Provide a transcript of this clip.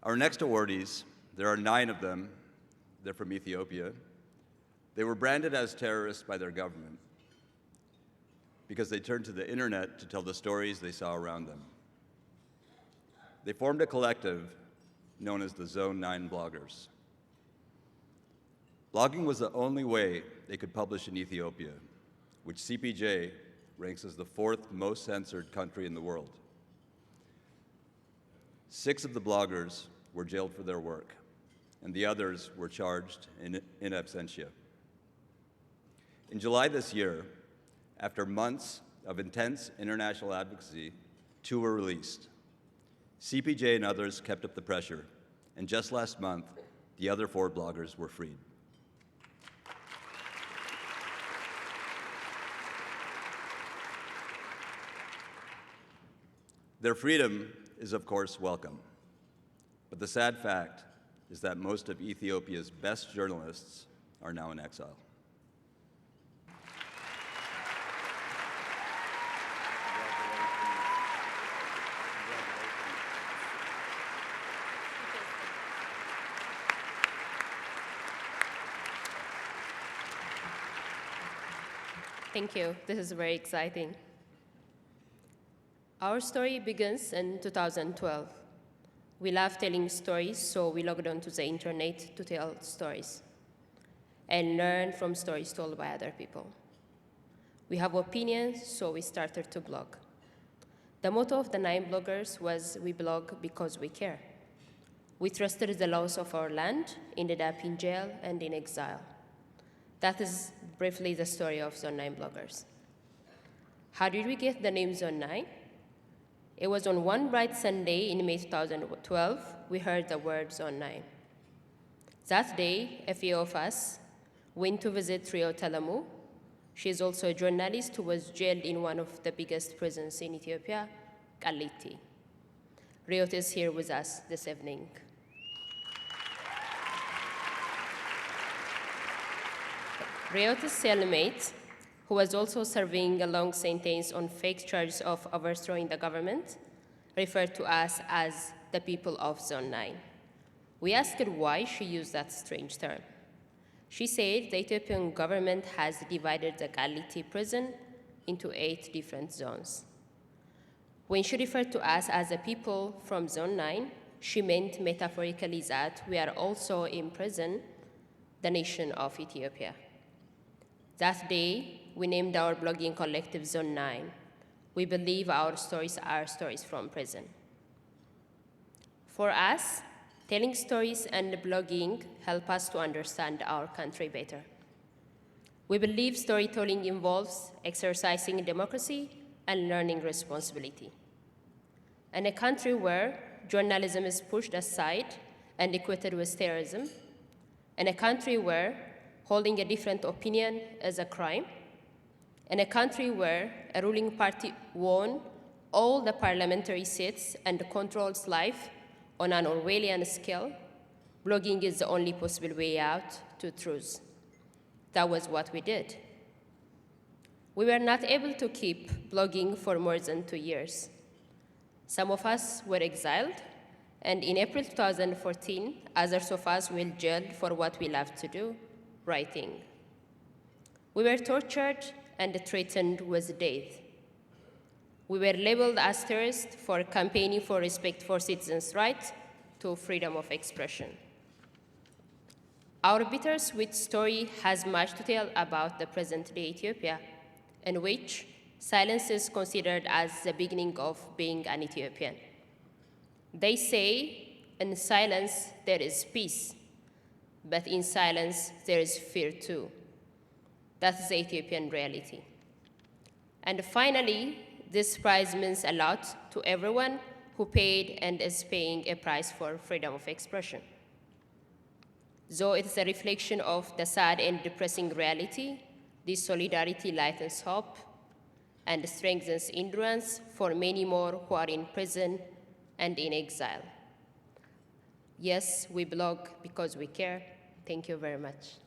Our next awardees, there are 9 of them. They're from Ethiopia. They were branded as terrorists by their government because they turned to the internet to tell the stories they saw around them. They formed a collective known as the Zone 9 bloggers. Blogging was the only way they could publish in Ethiopia, which CPJ ranks as the 4th most censored country in the world. 6 of the bloggers were jailed for their work, and the others were charged in absentia. In July this year, after months of intense international advocacy, 2 were released. CPJ and others kept up the pressure, and just last month, the other 4 bloggers were freed. Their freedom is, of course, welcome. But the sad fact is that most of Ethiopia's best journalists are now in exile. Thank you. This is very exciting. Our story begins in 2012. We love telling stories, so we logged onto the internet to tell stories and learn from stories told by other people. We have opinions, so we started to blog. The motto of the 9 bloggers was, "We blog because we care." We trusted the laws of our land, ended up in jail and in exile. That is briefly the story of Zone 9 bloggers. How did we get the name Zone 9? It was on one bright Sunday in May 2012, we heard the word Zone 9. That day, a few of us went to visit Rio Talamu. She is also a journalist who was jailed in one of the biggest prisons in Ethiopia, Kaliti. Riot is here with us this evening. Riot's cellmate, who was also serving a long sentence on fake charges of overthrowing the government, referred to us as the people of Zone 9. We asked her why she used that strange term. She said the Ethiopian government has divided the Kaliti prison into 8 different zones. When she referred to us as the people from Zone 9, she meant metaphorically that we are also in prison, the nation of Ethiopia. That day, we named our blogging collective Zone 9. We believe our stories are stories from prison. For us, telling stories and blogging help us to understand our country better. We believe storytelling involves exercising democracy and learning responsibility. In a country where journalism is pushed aside and equated with terrorism, in a country where holding a different opinion is a crime, in a country where a ruling party won all the parliamentary seats and controls life on an Orwellian scale, blogging is the only possible way out to truth. That was what we did. We were not able to keep blogging for more than 2 years. Some of us were exiled, and in April 2014, others of us were jailed for what we loved to do, writing. We were tortured and threatened with death. We were labeled as terrorists for campaigning for respect for citizens' rights to freedom of expression. Our bittersweet story has much to tell about the present-day Ethiopia, in which silence is considered as the beginning of being an Ethiopian. They say, in silence there is peace, but in silence there is fear too. That's the Ethiopian reality. And finally, this prize means a lot to everyone who paid and is paying a price for freedom of expression. Though it is a reflection of the sad and depressing reality, this solidarity lightens hope and strengthens endurance for many more who are in prison and in exile. Yes, we blog because we care. Thank you very much.